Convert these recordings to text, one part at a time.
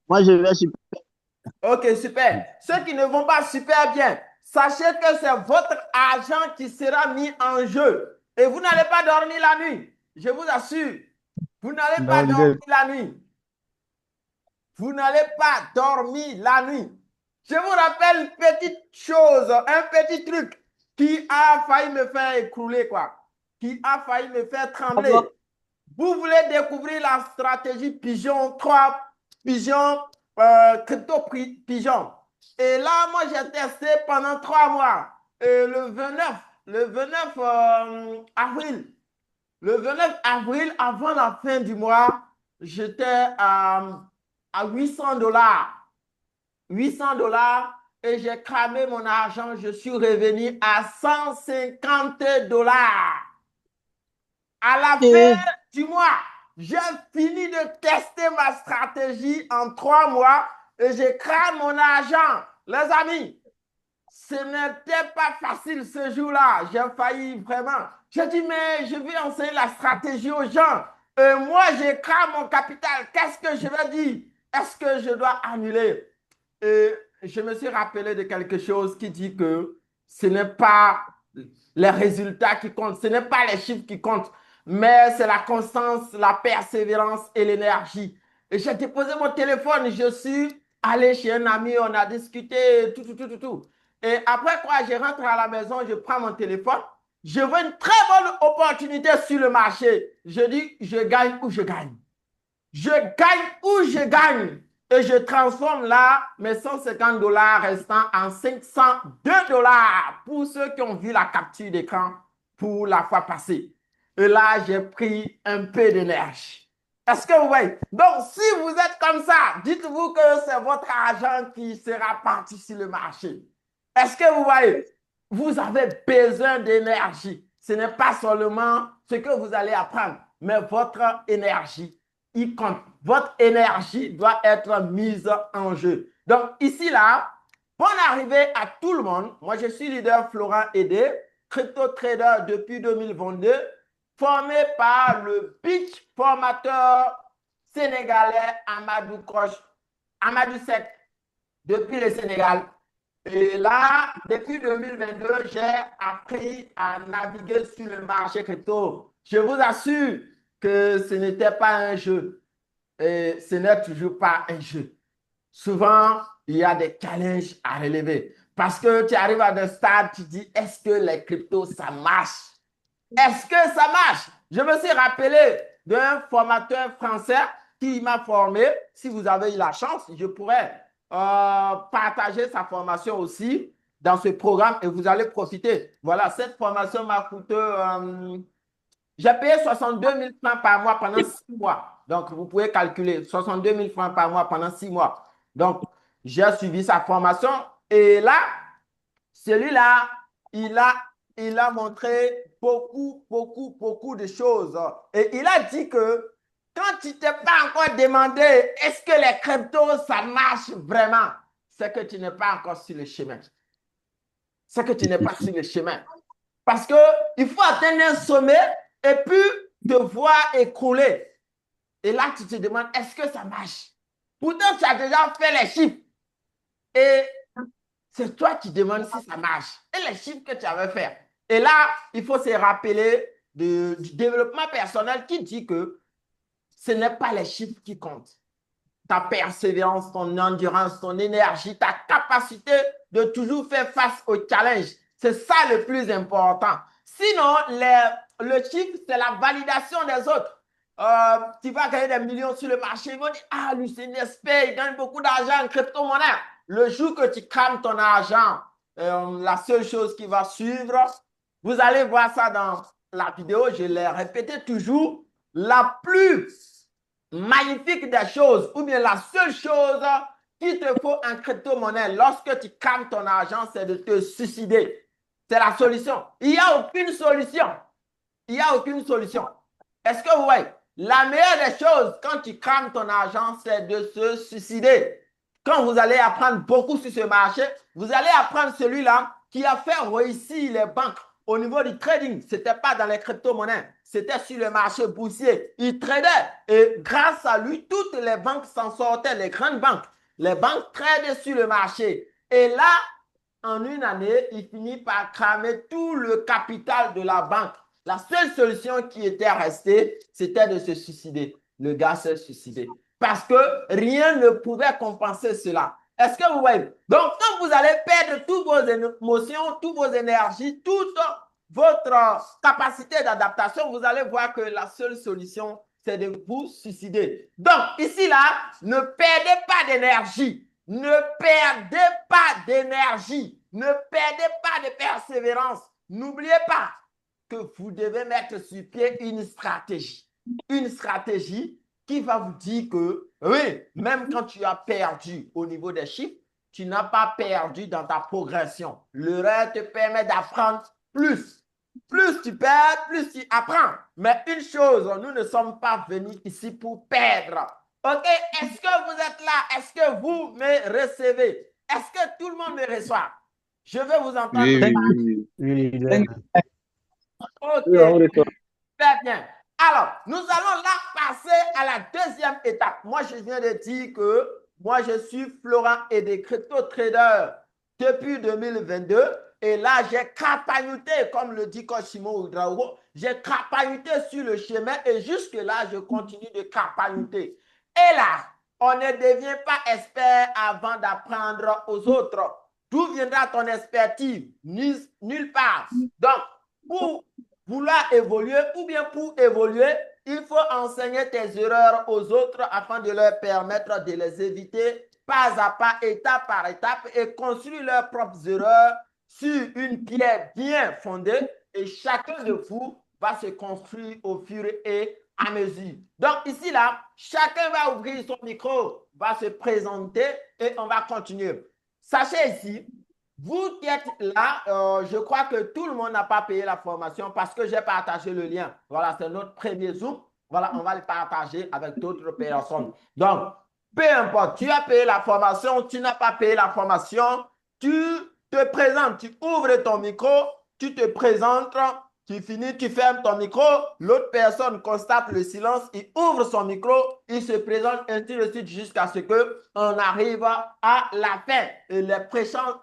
Moi, je vais super. Ok, super. Ceux qui ne vont pas super bien, sachez que c'est votre argent qui sera mis en jeu. Et vous n'allez pas dormir la nuit. Je vous assure. Vous n'allez pas Non, dormir leader. la nuit. Vous n'allez pas dormir la nuit. Je vous rappelle une petite chose, un petit truc qui a failli me faire écrouler, quoi. Qui a failli me faire Ah bon? trembler. Vous voulez découvrir la stratégie Pigeon 3, Pigeon, crypto Pigeon. Et là, moi, j'ai testé pendant 3 mois. Et le 29 avril, le 29 avril, avant la fin du mois, j'étais à 800 $. 800 $ et j'ai cramé mon argent. Je suis revenu à 150 $. À la fin Et du mois, j'ai fini de tester ma stratégie en 3 mois et j'ai cramé mon argent. Les amis, ce n'était pas facile ce jour-là. J'ai failli vraiment. J'ai dit, mais je vais enseigner la stratégie aux gens. Et moi, j'ai cramé mon capital. Qu'est-ce que je vais dire? Est-ce que je dois annuler? Et je me suis rappelé de quelque chose qui dit que ce n'est pas les résultats qui comptent, ce n'est pas les chiffres qui comptent, mais c'est la constance, la persévérance et l'énergie. Et j'ai déposé mon téléphone, je suis allé chez un ami, on a discuté, tout, tout, tout, tout, tout. Et après quoi, je rentre à la maison, je prends mon téléphone, je vois une très bonne opportunité sur le marché. Je dis, je gagne ou je gagne. Je gagne ou je gagne. Et je transforme là mes 150 $ restants en 502 $ pour ceux qui ont vu la capture d'écran pour la fois passée. Et là, j'ai pris un peu d'énergie. Est-ce que vous voyez? Donc, si vous êtes comme ça, dites-vous que c'est votre argent qui sera parti sur le marché. Est-ce que vous voyez? Vous avez besoin d'énergie. Ce n'est pas seulement ce que vous allez apprendre, mais votre énergie il compte. Votre énergie doit être mise en jeu. Donc, ici, là, bonne arrivée à tout le monde. Moi, je suis leader Florent Aidé, crypto trader depuis 2022, formé par le pitch formateur sénégalais Amadou Kroch, Amadou Sek, depuis le Sénégal. Et là, depuis 2022, j'ai appris à naviguer sur le marché crypto. Je vous assure que ce n'était pas un jeu et ce n'est toujours pas un jeu. Souvent, il y a des challenges à relever. Parce que tu arrives à des stades, tu dis, est-ce que les cryptos, ça marche? Est-ce que ça marche? Je me suis rappelé d'un formateur français qui m'a formé. Si vous avez eu la chance, je pourrais partager sa formation aussi dans ce programme et vous allez profiter. Voilà, cette formation m'a coûté j'ai payé 62 000 francs par mois pendant 6 mois. Donc, vous pouvez calculer 62 000 francs par mois pendant 6 mois. Donc, j'ai suivi sa formation et là, celui-là, il a, il a montré beaucoup, beaucoup, beaucoup de choses. Et il a dit que quand tu ne t'es pas encore demandé est-ce que les cryptos, ça marche vraiment, c'est que tu n'es pas encore sur le chemin. C'est que tu n'es pas sur le chemin. Parce qu'il faut atteindre un sommet et puis te voir écrouler. Et là, tu te demandes, est-ce que ça marche? Pourtant, tu as déjà fait les chiffres. Et c'est toi qui demandes si ça marche. Et les chiffres que tu avais fait. Et là, il faut se rappeler du développement personnel qui dit que ce n'est pas les chiffres qui comptent. Ta persévérance, ton endurance, ton énergie, ta capacité de toujours faire face aux challenges. C'est ça le plus important. Sinon, le chiffre, c'est la validation des autres. Tu vas gagner des millions sur le marché. Ils vont dire, ah, lui, c'est une espèce, il gagne beaucoup d'argent en crypto-monnaie. Le jour que tu crames ton argent, la seule chose qui va suivre, vous allez voir ça dans la vidéo, je l'ai répété toujours, la plus magnifique des choses, ou bien la seule chose qu'il te faut en crypto-monnaie lorsque tu crames ton argent, c'est de te suicider. C'est la solution. Il n'y a aucune solution. Il n'y a aucune solution. Est-ce que vous voyez? La meilleure des choses quand tu crames ton argent, c'est de se suicider. Quand vous allez apprendre beaucoup sur ce marché, vous allez apprendre celui-là qui a fait réussir les banques au niveau du trading, ce n'était pas dans les crypto-monnaies, c'était sur le marché boursier. Il tradait et grâce à lui, toutes les banques s'en sortaient, les grandes banques. Les banques tradaient sur le marché. Et là, en une année, il finit par cramer tout le capital de la banque. La seule solution qui était restée, c'était de se suicider. Le gars s'est suicidé. Parce que rien ne pouvait compenser cela. Est-ce que vous voyez? Donc, quand vous allez perdre toutes vos émotions, toutes vos énergies, toute votre capacité d'adaptation, vous allez voir que la seule solution, c'est de vous suicider. Donc, ici, là, ne perdez pas d'énergie. Ne perdez pas d'énergie. Ne perdez pas de persévérance. N'oubliez pas que vous devez mettre sur pied une stratégie. Une stratégie qui va vous dire que, oui, même quand tu as perdu au niveau des chiffres, tu n'as pas perdu dans ta progression. L'erreur te permet d'apprendre plus. Plus tu perds, plus tu apprends. Mais une chose, nous ne sommes pas venus ici pour perdre. OK, est-ce que vous êtes là? Est-ce que vous me recevez? Est-ce que tout le monde me reçoit? Je veux vous entendre. Oui, oui, oui, oui. Oui, OK, très bien. Alors, nous allons là passer à la deuxième étape. Moi, je viens de dire que moi, je suis Florent et des crypto-traders depuis 2022. Et là, j'ai crapagnoté, comme le dit Koshimo Oudraogo, j'ai crapagnoté sur le chemin et jusque-là, je continue de crapagnoter. Et là, on ne devient pas expert avant d'apprendre aux autres. D'où viendra ton expertise? Nulle part. Donc, pour vouloir évoluer ou bien pour évoluer, il faut enseigner tes erreurs aux autres afin de leur permettre de les éviter pas à pas, étape par étape et construire leurs propres erreurs sur une pierre bien fondée et chacun de vous va se construire au fur et à mesure. Donc ici, là, chacun va ouvrir son micro, va se présenter et on va continuer. Sachez ici, vous qui êtes là, je crois que tout le monde n'a pas payé la formation parce que j'ai partagé le lien. Voilà, c'est notre premier Zoom. Voilà, on va le partager avec d'autres personnes. Donc, peu importe, tu as payé la formation, tu n'as pas payé la formation, tu te présentes, tu ouvres ton micro, tu te présentes, tu finis, tu fermes ton micro, l'autre personne constate le silence, il ouvre son micro, il se présente, ainsi de suite, jusqu'à ce qu'on arrive à la fin. Et les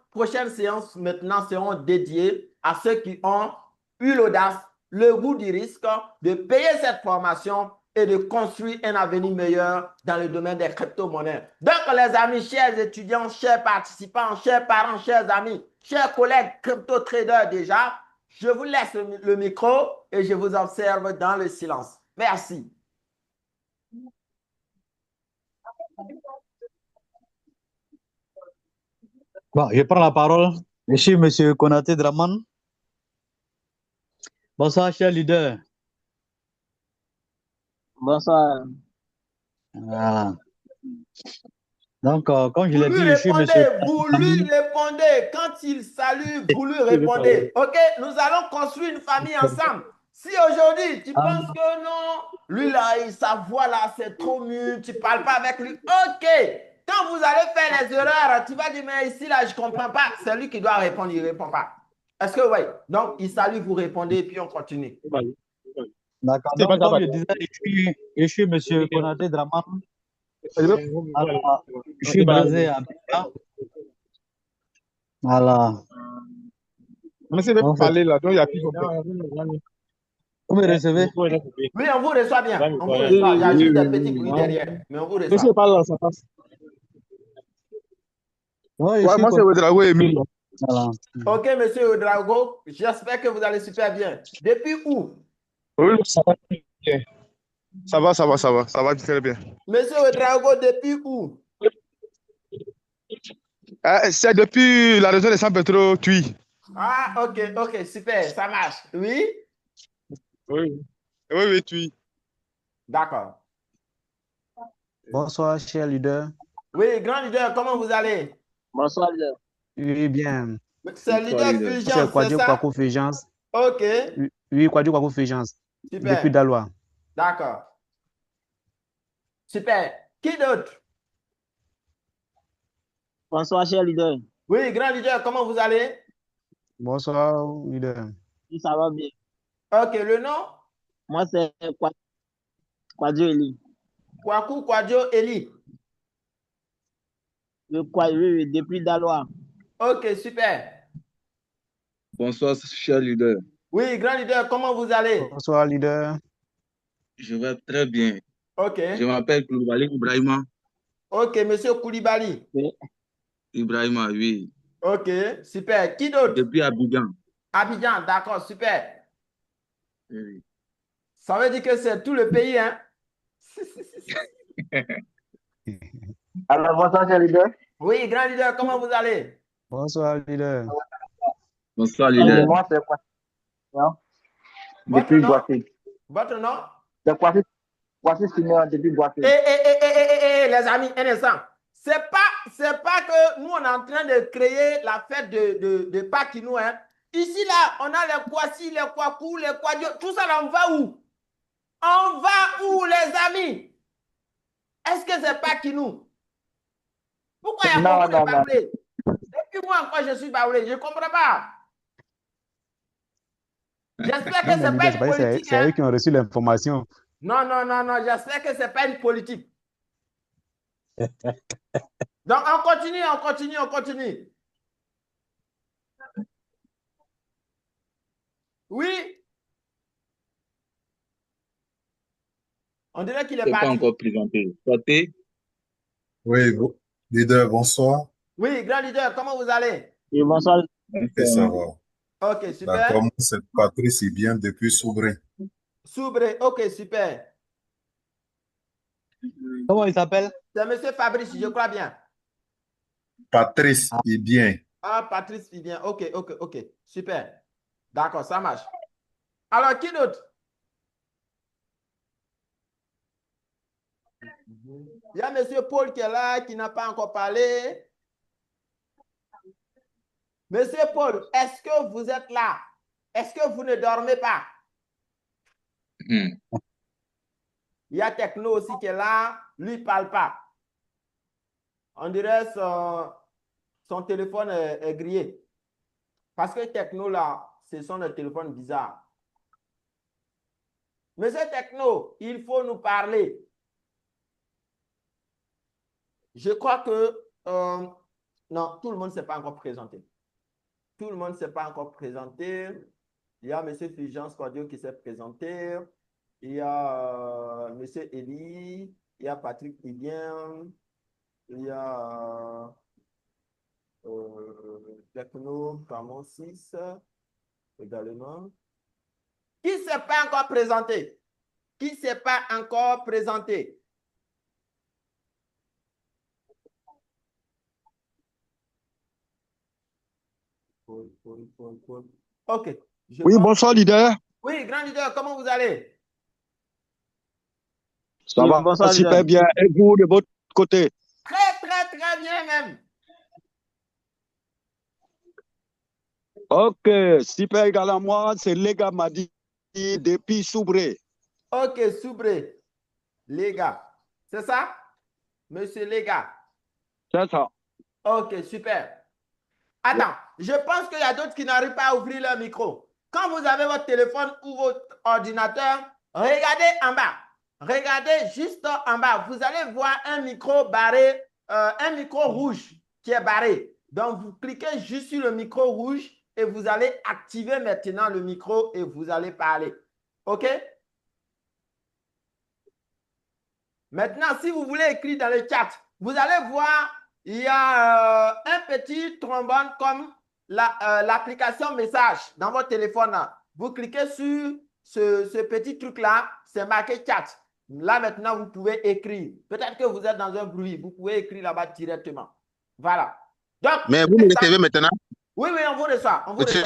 prochaines séances maintenant seront dédiées à ceux qui ont eu l'audace, le goût du risque de payer cette formation et de construire un avenir meilleur dans le domaine des crypto-monnaies. Donc, les amis, chers étudiants, chers participants, chers parents, chers amis, chers collègues crypto-traders déjà, je vous laisse le micro et je vous observe dans le silence. Merci. bon, je prends la parole. Je suis M. Konaté Draman. Bonsoir, cher leader. Bonsoir. Voilà. Donc, comme je Vous l'ai lui dit, je suis M. répondez, vous lui répondez. Quand il salue, vous lui répondez. OK, nous allons construire une famille ensemble. Si aujourd'hui, tu penses que non, lui là, sa voix là, c'est trop mûr, tu ne parles pas avec lui. OK, quand vous allez faire les erreurs, tu vas dire, mais ici là, je ne comprends pas. C'est lui qui doit répondre, il ne répond pas. Est-ce que oui? Donc, il salue, vous répondez, et puis on continue. D'accord. Donc, comme je disais, je suis M. Konaté Draman. Alors, je suis basé à Abidjan. Voilà. On essaie de parler là, donc il y a plus de Vous me recevez? Oui, on vous reçoit bien. On vous reçoit. Il y a juste des petits bruits derrière, mais on vous reçoit. Monsieur parle là, ça passe. Oui, Ouais, moi c'est Ouedraogo Emile. Voilà. OK, monsieur Ouedraogo, j'espère que vous allez super bien. Depuis où? Oui, ça va bien. Ça va très bien. Monsieur Ouedraogo, depuis où? C'est depuis la région de San Pedro, Tui. Ah, OK, super, ça marche. Oui? Oui, Tui. D'accord. Bonsoir, cher leader. Oui, grand leader, comment vous allez? Bonsoir, leader. Oui, bien. C'est leader Fulgence, C'est Kwadwo c'est ça? Kwaku Fulgence. OK, Oui, Kwadwo Kwaku Fulgence. super. Depuis Daloa. D'accord. Super. Qui d'autre? Bonsoir, cher leader. Oui, grand leader, comment vous allez? Bonsoir, leader. Oui, ça va bien. Ok, le nom? Moi, c'est Kwadjo Eli. Kwaku Kwadjo Eli. Oui, depuis Daloa. Ok, super. Bonsoir, cher leader. Oui, grand leader, comment vous allez? Bonsoir, leader. Je vais très bien. Ok. Je m'appelle Koulibaly Ibrahima. Ok, monsieur Koulibaly. Oui. Ibrahima, oui. Ok, super. Qui d'autre? Depuis Abidjan. Abidjan, d'accord, super. Oui. Ça veut dire que c'est tout le pays, hein? Alors, bonsoir, cher leader. Oui, grand leader, comment vous allez? Bonsoir, leader. Bonsoir, leader. Moi, c'est Kwadjo. Votre Depuis nom? Boissy. Votre nom? C'est Kwadjo Senior depuis Boissy. Les amis, un instant. C'est pas que nous, on est en train de créer la fête de Pâques, nous, hein. Ici, là, on a les Kwasi, les Kwaku, les Kwadjo. Tout ça, là, on va où? On va où, les amis? Est-ce que c'est Pâques, nous? Pourquoi il y a Non, beaucoup de non, non. baoulés? Depuis moi, encore, je suis baoulé. Je ne comprends pas. J'espère que Non, ce mais n'est pas leader, une c'est pas que politique, c'est eux hein? qui ont reçu l'information. Non, non, non, non. J'espère que ce n'est pas une politique. Donc, on continue, on continue, on continue. Oui, on dirait qu'il est Je n'ai pas parti. encore présenté. Sortez. Oui, leader, bonsoir. Oui, grand leader, comment vous allez? Oui, bonsoir. Ok, ça va. Ok, D'accord, super. moi, c'est Patrice, il vient depuis Soubré. Soubré, ok, super. Comment il s'appelle? C'est monsieur Fabrice, je crois bien. Patrice, il vient. Ah, Patrice Fibien, ok, ok, ok, super. D'accord, ça marche. Alors, qui d'autre? Il y a monsieur Paul qui est là, qui n'a pas encore parlé. Monsieur Paul, est-ce que vous êtes là? Est-ce que vous ne dormez pas? Hmm. Il y a Techno aussi qui est là. Lui, il ne parle pas. On dirait son téléphone est grillé. Parce que Techno, là, ce sont des téléphones bizarres. Monsieur Techno, il faut nous parler. Je crois que non, tout le monde ne s'est pas encore présenté. Tout le monde ne s'est pas encore présenté. Il y a M. Fulgence Cordio qui s'est présenté. Il y a M. Eli. Il y a Patrick Hibien. Il y a Techno Camon 6 également. Qui ne s'est pas encore présenté? Qui ne s'est pas encore présenté? Ok. Oui, bonsoir, leader. Oui, grand leader, comment vous allez? Ça Oui, va bonsoir, leader. super bien. Et vous, de votre côté? Très, très, très bien même. Ok, super également. Moi, c'est Lega Madi depuis Soubré. Ok, Soubré. Les gars. C'est ça? Monsieur les gars. C'est ça. Ok, super. Attends, je pense qu'il y a d'autres qui n'arrivent pas à ouvrir leur micro. Quand vous avez votre téléphone ou votre ordinateur, regardez en bas. Regardez juste en bas. Vous allez voir un micro barré, un micro rouge qui est barré. Donc, vous cliquez juste sur le micro rouge et vous allez activer maintenant le micro et vous allez parler. OK? Maintenant, si vous voulez écrire dans le chat, vous allez voir, il y a un petit trombone comme l'application message dans votre téléphone. Vous cliquez sur ce petit truc-là, c'est marqué chat. Là, maintenant, vous pouvez écrire. Peut-être que vous êtes dans un bruit, vous pouvez écrire là-bas directement. Voilà. Donc, Mais vous me recevez maintenant? oui, oui, on vous reçoit. On vous reçoit.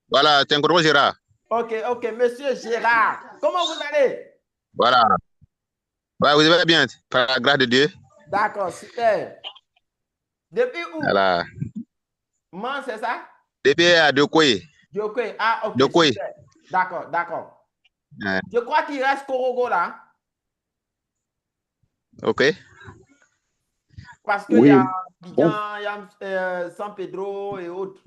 Voilà, c'est un gros Gérard. Ok, ok, monsieur Gérard. Comment vous allez? Voilà. Ouais, vous allez bien, par la grâce de Dieu. D'accord, super. Depuis où? Voilà. Man, c'est ça? Depuis à Dokwe. Ok, ah, ok, Dokwe. super. D'accord, d'accord. Ouais. Je crois qu'il reste Korogo là, Ok. parce qu'il y Oui. a Bon. Abidjan, il y a San Pedro et autres.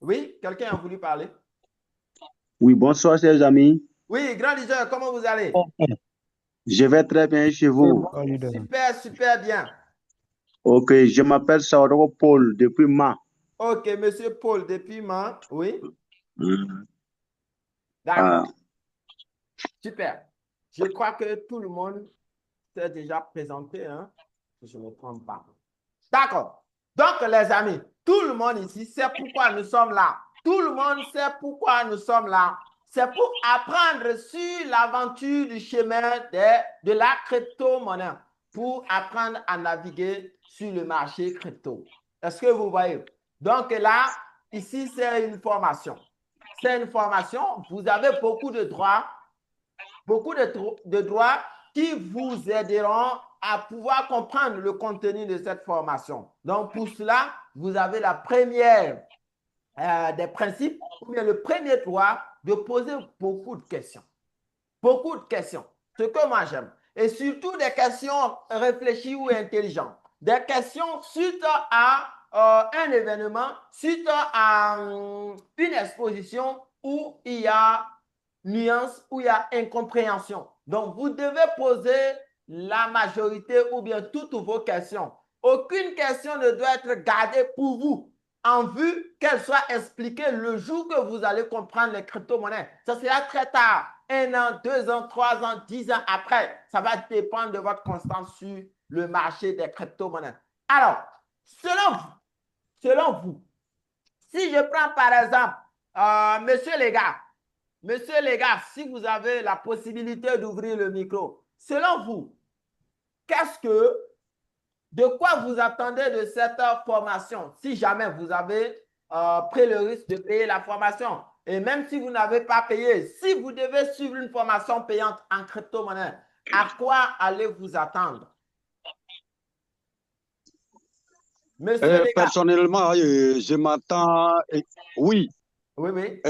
Oui, quelqu'un a voulu parler? Oui, bonsoir, chers amis. Oui, grand leader, comment vous allez? Je vais très bien chez vous. Bonsoir, leader. Super, super bien. Ok, je m'appelle Sauroko Paul depuis Ma. Ok, monsieur Paul, depuis Mans. Oui, Mm. d'accord. Ah, Super. Je crois que tout le monde s'est déjà présenté, hein, si je ne me trompe pas. D'accord. Donc, les amis, tout le monde ici sait pourquoi nous sommes là. Tout le monde sait pourquoi nous sommes là. C'est pour apprendre sur l'aventure du chemin de la crypto-monnaie, pour apprendre à naviguer sur le marché crypto. Est-ce que vous voyez? Donc là, ici, c'est une formation. C'est une formation. Vous avez beaucoup de droits droits qui vous aideront à pouvoir comprendre le contenu de cette formation. Donc, pour cela, vous avez la première des principes, ou bien le premier droit de poser beaucoup de questions. Beaucoup de questions. Ce que moi j'aime. Et surtout des questions réfléchies ou intelligentes. Des questions suite à un événement, suite à une exposition où il y a nuance, où il y a incompréhension. Donc, vous devez poser la majorité ou bien toutes vos questions. Aucune question ne doit être gardée pour vous en vue qu'elle soit expliquée le jour que vous allez comprendre les crypto-monnaies. Ça sera très tard. 1 an, 2 ans, 3 ans, 10 ans après. Ça va dépendre de votre constance sur le marché des crypto-monnaies. Alors, selon vous, si je prends par exemple, Monsieur les gars, si vous avez la possibilité d'ouvrir le micro, selon vous, de quoi vous attendez de cette formation si jamais vous avez pris le risque de payer la formation? Et même si vous n'avez pas payé, si vous devez suivre une formation payante en crypto-monnaie, à quoi allez-vous attendre? Monsieur les gars. Personnellement, je m'attends, oui, Oui, oui.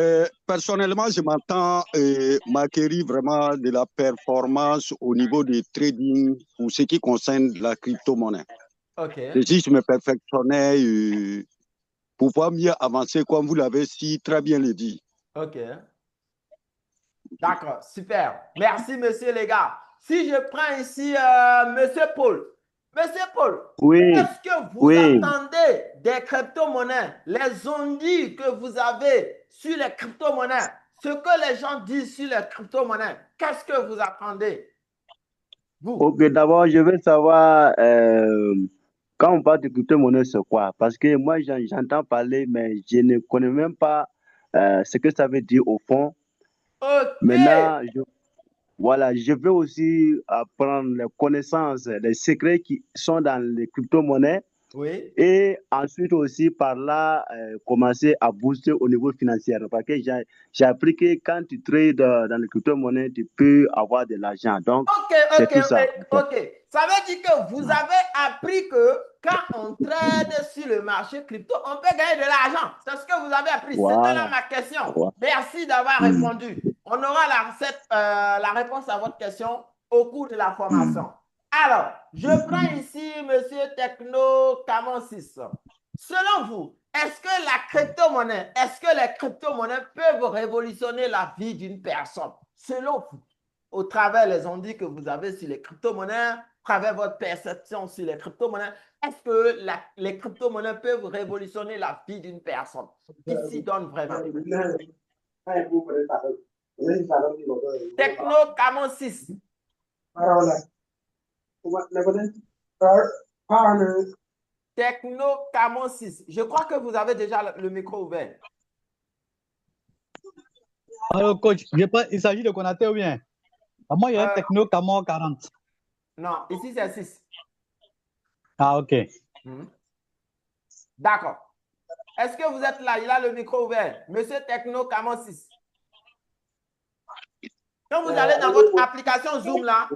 personnellement, je m'attends m'acquérir vraiment de la performance au niveau du trading pour ce qui concerne la crypto-monnaie. OK. Et si je me perfectionnais, pour pouvoir mieux avancer, comme vous l'avez si très bien le dit. OK. D'accord, super. Merci, monsieur les gars. Si je prends ici monsieur Paul. Monsieur Paul, oui, qu'est-ce que vous oui. attendez des crypto-monnaies? Les ondes que vous avez sur les crypto-monnaies, ce que les gens disent sur les crypto-monnaies, qu'est-ce que vous attendez? Vous. Ok, d'abord, je veux savoir, quand on parle de crypto-monnaie, c'est quoi? Parce que moi, j'entends parler, mais je ne connais même pas ce que ça veut dire au fond. OK. Maintenant, voilà, je veux aussi apprendre les connaissances, les secrets qui sont dans les crypto-monnaies Oui. et ensuite aussi par là commencer à booster au niveau financier. Parce que j'ai appris que quand tu trades dans les crypto-monnaies, tu peux avoir de l'argent. Donc, c'est tout ça. OK. Ça veut dire que vous avez appris que quand on trade sur le marché crypto, on peut gagner de l'argent. C'est ce que vous avez appris. C'était là Voilà. ma question. Voilà. Merci d'avoir répondu. On aura la réponse à votre question au cours de la formation. Alors, je prends ici monsieur Techno Camon 6. Selon vous, est-ce que les crypto-monnaies peuvent révolutionner la vie d'une personne? Selon vous, au travers les ondes que vous avez sur les crypto-monnaies, à travers votre perception sur les crypto-monnaies, est-ce que les crypto-monnaies peuvent révolutionner la vie d'une personne? Qui s'y donne vraiment? Techno Camon 6. Techno Camon 6. Je crois que vous avez déjà le micro ouvert. Alors, coach, il s'agit de Konaté ou bien? Moi, il y a un Techno Camon 40. Non, ici c'est 6. Ah, ok. D'accord. Est-ce que vous êtes là? Il a le micro ouvert. Monsieur Techno Camon 6. Quand vous allez dans votre application Zoom là,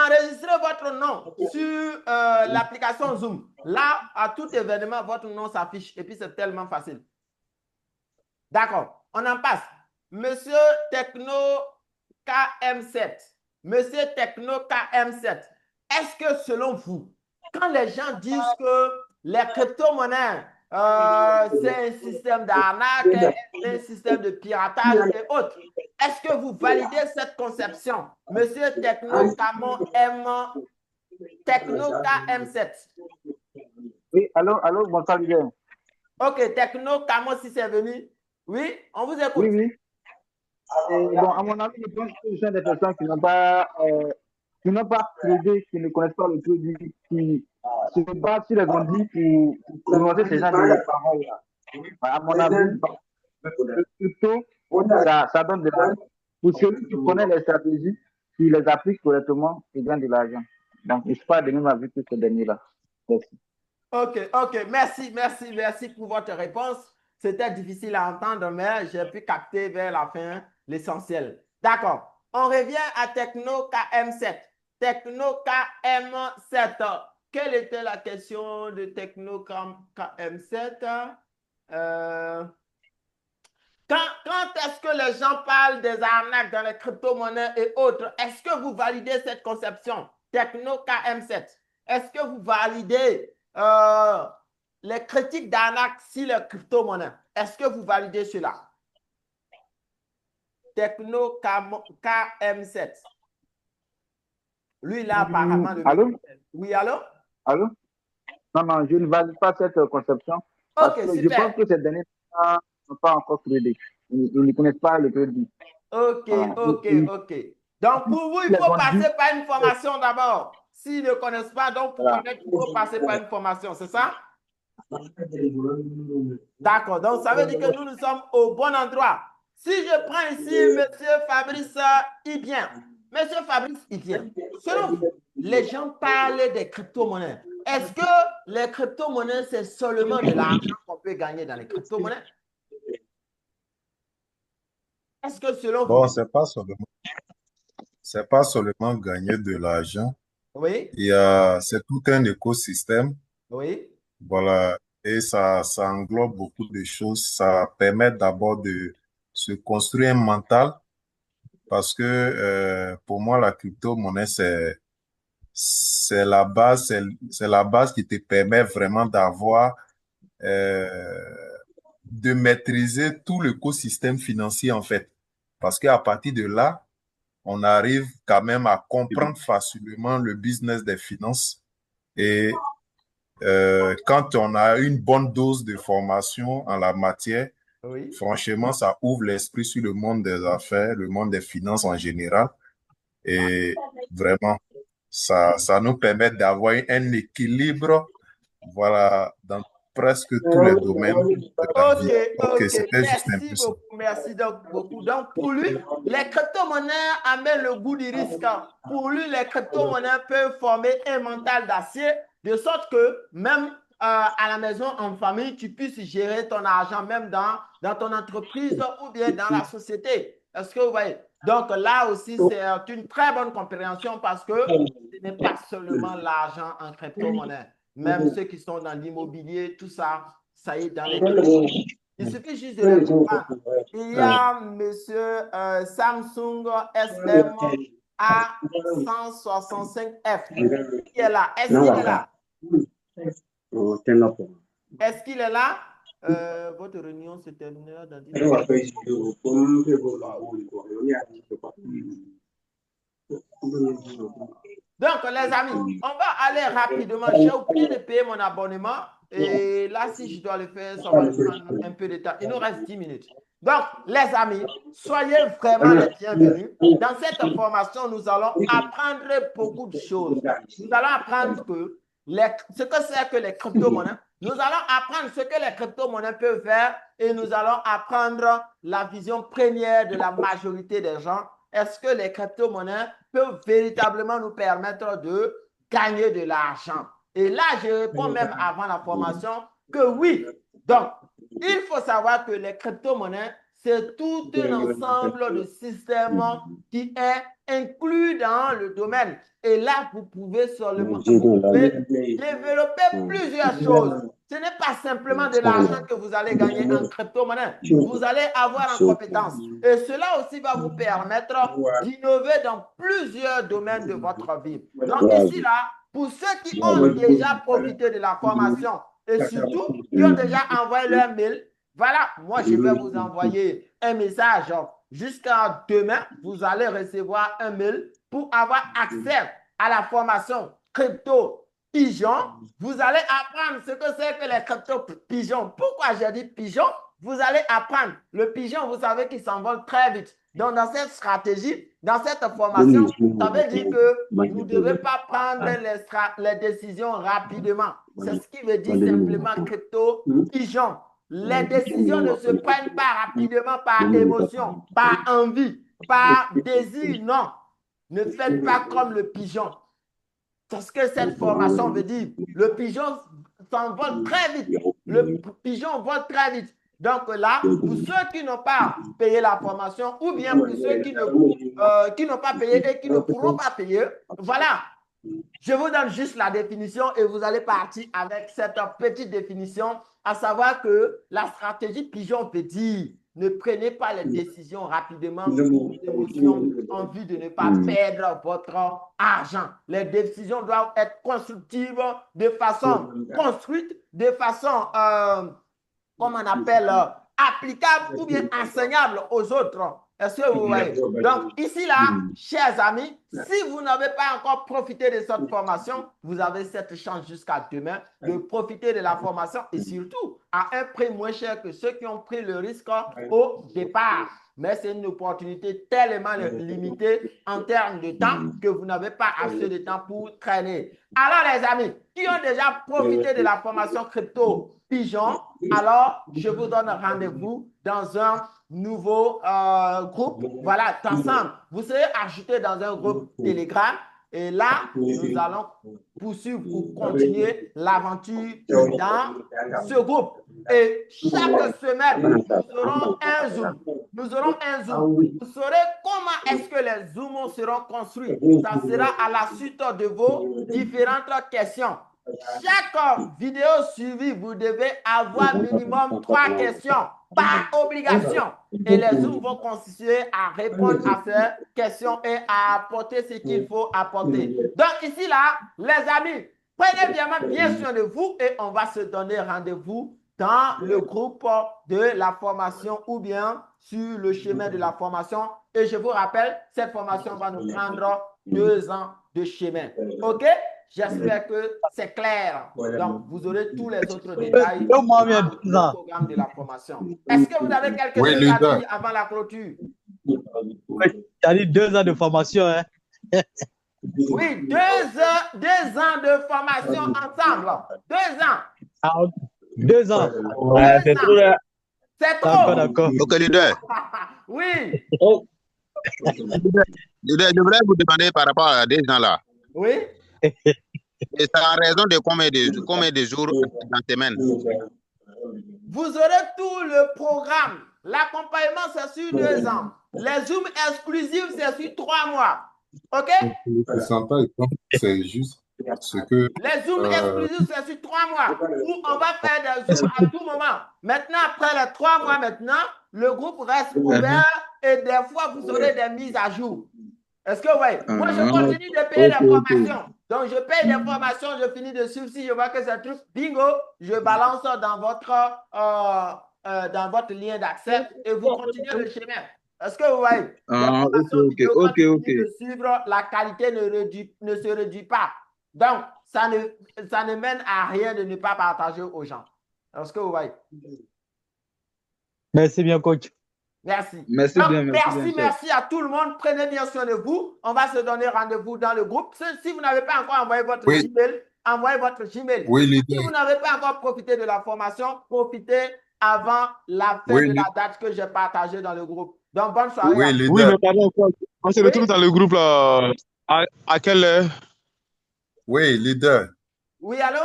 enregistrez votre nom sur l'application Zoom. Là, à tout événement, votre nom s'affiche et puis c'est tellement facile. D'accord, on en passe. Monsieur Techno KM7. Monsieur Techno KM7. Est-ce que selon vous, quand les gens disent que les crypto-monnaies c'est un système d'arnaque, c'est un système de piratage et autres. Est-ce que vous validez cette conception? Monsieur Techno KM7. Oui, allô, bonsoir, leader. Ok, Techno Camo, si c'est venu. Oui, on vous écoute. Oui, oui. Bon, à mon avis, je pense que ce sont des personnes qui n'ont pas tradé, qui ne connaissent pas le produit, qui se battent sur les bandits pour lancer ces gens de travail. À mon avis, plutôt, ça donne de l'argent. Pour celui qui connaît les stratégies, qui les applique correctement, il gagne de l'argent. Donc, je ne suis pas de même avis que ce dernier-là. Merci. Ok. Merci pour votre réponse. C'était difficile à entendre, mais j'ai pu capter vers la fin l'essentiel. D'accord. On revient à Techno KM7. Techno KM7. Quelle était la question de Techno KM7? Quand est-ce que les gens parlent des arnaques dans les crypto-monnaies et autres, est-ce que vous validez cette conception? Techno KM7. Est-ce que vous validez les critiques d'arnaque sur les crypto-monnaies? Est-ce que vous validez cela? Techno KM7. Lui, là, apparemment... Allô? Oui, allô? Allô? Non, je ne valide pas cette conception. Ok, super. super. Je pense que ces derniers n'ont pas encore créé. Ils ne connaissent pas le produit. Ok. Donc, pour vous, il faut passer par une formation d'abord. S'ils ne connaissent pas, donc pour connaître, il faut passer par une formation, c'est ça? D'accord, donc ça veut dire que nous sommes au bon endroit. Si je prends ici M. Fabrice Ibien. M. Fabrice Ibien, selon vous, les gens parlent des crypto-monnaies. Est-ce que les crypto-monnaies, c'est seulement de l'argent qu'on peut gagner dans les crypto-monnaies? Est-ce que selon vous... Bon, c'est pas seulement gagner de l'argent. Oui. C'est tout un écosystème. Oui. Voilà. Et ça englobe beaucoup de choses. Ça permet d'abord de se construire un mental parce que pour moi, la crypto-monnaie, c'est la base qui te permet vraiment de maîtriser tout l'écosystème financier en fait. Parce qu'à partir de là, on arrive quand même à comprendre facilement le business des finances. Et quand on a une bonne dose de formation en la matière, oui, franchement, ça ouvre l'esprit sur le monde des affaires, le monde des finances en général. Et vraiment, ça nous permet d'avoir un équilibre, voilà, dans presque tous les domaines de la vie. Ok, c'était juste un peu ça. merci beaucoup. Donc, pour lui, les crypto-monnaies amènent le goût du risque. Pour lui, les crypto-monnaies peuvent former un mental d'acier, de sorte que même à la maison, en famille, tu puisses gérer ton argent, même dans ton entreprise ou bien dans la société. Est-ce que vous voyez? Donc, là aussi, c'est une très bonne compréhension parce que ce n'est pas seulement l'argent en crypto-monnaie. Même ceux qui sont dans l'immobilier, tout ça, ça y est dans les crypto. Il suffit juste de le comprendre. Il y a M. Samsung SM A165F qui est là. Est-ce qu'il est là? Est-ce qu'il est là? Votre réunion se terminera dans 10 minutes. Donc, les amis, on va aller rapidement. J'ai oublié de payer mon abonnement. Et là, si je dois le faire, ça va prendre un peu de temps. Il nous reste 10 minutes. Donc, les amis, soyez vraiment les bienvenus. Dans cette formation, nous allons apprendre beaucoup de choses. Nous allons apprendre ce que c'est que les crypto-monnaies. Nous allons apprendre ce que les crypto-monnaies peuvent faire et nous allons apprendre la vision première de la majorité des gens. Est-ce que les crypto-monnaies peuvent véritablement nous permettre de gagner de l'argent? Et là, je réponds même avant la formation que oui. Donc, il faut savoir que les crypto-monnaies, c'est tout un ensemble de systèmes qui est inclus dans le domaine. Et là, vous pouvez développer plusieurs choses. Ce n'est pas simplement de l'argent que vous allez gagner en crypto-monnaie. Vous allez avoir en compétence. Et cela aussi va vous permettre d'innover dans plusieurs domaines de votre vie. Donc ici, là, pour ceux qui ont déjà profité de la formation, et surtout qui ont déjà envoyé leur mail. Voilà, moi, je vais vous envoyer un message jusqu'à demain. Vous allez recevoir un mail pour avoir accès à la formation crypto pigeon. Vous allez apprendre ce que c'est que les crypto pigeons. Pourquoi j'ai dit pigeon? Vous allez apprendre. Le pigeon, vous savez qu'il s'envole très vite. Donc, dans cette stratégie, dans cette formation, ça veut dire que vous ne devez pas prendre les décisions rapidement. C'est ce qui veut dire simplement crypto pigeon. Les décisions ne se prennent pas rapidement par émotion, par envie, par désir, non. Ne faites pas comme le pigeon. C'est ce que cette formation veut dire. Le pigeon s'envole très vite. Le pigeon vole très vite. Donc là, pour ceux qui n'ont pas payé la formation, ou bien pour ceux qui n'ont pas payé et qui ne pourront pas payer, voilà. Je vous donne juste la définition et vous allez partir avec cette petite définition, à savoir que la stratégie pigeon veut dire ne prenez pas les décisions rapidement pour émotion, en vue de ne pas perdre votre argent. Les décisions doivent être constructives de façon construite, de façon, comment on appelle, applicable ou bien enseignable aux autres. Est-ce que vous voyez? Donc, ici, là, chers amis, si vous n'avez pas encore profité de cette formation, vous avez cette chance jusqu'à demain de profiter de la formation et surtout à un prix moins cher que ceux qui ont pris le risque au départ. Mais c'est une opportunité tellement limitée en termes de temps que vous n'avez pas assez de temps pour traîner. Alors, les amis, qui ont déjà profité de la formation crypto pigeon, alors je vous donne rendez-vous dans un nouveau groupe. Voilà, ensemble, vous serez ajoutés dans un groupe Telegram. Et là, nous allons poursuivre pour continuer l'aventure dans ce groupe. Et chaque semaine, nous aurons un Zoom. Nous aurons un Zoom. Vous saurez comment est-ce que les Zooms seront construits. Ça sera à la suite de vos différentes questions. Chaque vidéo suivie, vous devez avoir minimum 3 questions par obligation. Et les Zooms vont consister à répondre à ces questions et à apporter ce qu'il faut apporter. Donc ici, là, les amis, prenez bien soin de vous et on va se donner rendez-vous dans le groupe de la formation ou bien sur le chemin de la formation. Et je vous rappelle, cette formation va nous prendre 2 ans de chemin. OK? J'espère que c'est clair. Donc, vous aurez tous les autres détails dans le programme de la formation. Est-ce que vous avez quelque chose à dire avant la clôture? Tu as dit 2 ans de formation, hein? Oui, 2 ans de formation ensemble. 2 ans. Ah, 2 ans. Ouais, c'est trop là. C'est trop. D'accord. Ok, leader. Oui. Leader, je voudrais vous demander par rapport à des gens là. Oui. Et ça a raison de combien de jours dans la semaine? Vous aurez tout le programme. L'accompagnement, c'est sur 2 ans. Les Zooms exclusifs, c'est sur 3 mois. OK? Le pourcentage, c'est juste ce que... Les Zooms exclusifs, c'est sur 3 mois. Où on va faire des Zooms à tout moment. Maintenant, après les 3 mois, le groupe reste ouvert et des fois, vous aurez des mises à jour. Est-ce que oui? Moi, je continue de payer des formations. Donc, je paye des formations, je finis de suivre. Si je vois que c'est un truc, bingo, je balance dans votre lien d'accès et vous continuez le chemin. Est-ce que vous voyez? Ok. De suivre, la qualité ne se réduit pas. Donc, ça ne mène à rien de ne pas partager aux gens. Est-ce que vous voyez? Merci bien, coach. Merci. Merci bien. Merci à tout le monde. Prenez bien soin de vous. On va se donner rendez-vous dans le groupe. Si vous n'avez pas encore envoyé votre Gmail, envoyez votre Gmail. Si vous n'avez pas encore profité de la formation, profitez avant la fin de la date que j'ai partagée dans le groupe. Donc, bonne soirée. Oui, mais pardon, on se retrouve dans le groupe là. À quelle heure? Oui, leader. Oui, allô?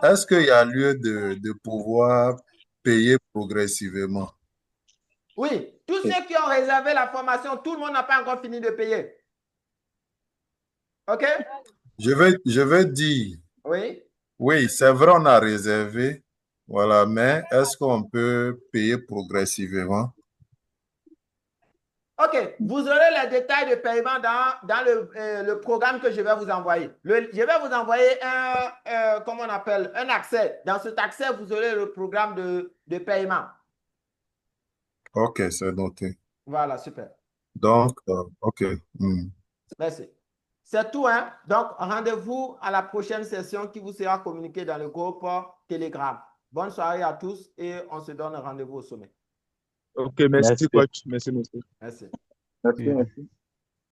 Est-ce qu'il y a lieu de pouvoir payer progressivement? Oui, tous ceux qui ont réservé la formation, tout le monde n'a pas encore fini de payer. OK? Je vais dire. Oui. Oui, c'est vrai, on a réservé. Voilà, mais est-ce qu'on peut payer progressivement? OK, vous aurez les détails de paiement dans le programme que je vais vous envoyer. Je vais vous envoyer comment on appelle, un accès. Dans cet accès, vous aurez le programme de paiement. Ok, c'est noté. Voilà, super. Donc, ok. Merci. C'est tout, hein? Donc, rendez-vous à la prochaine session qui vous sera communiquée dans le groupe Telegram. Bonne soirée à tous et on se donne rendez-vous au sommet. Ok, merci, coach. Merci, monsieur. Merci. Merci.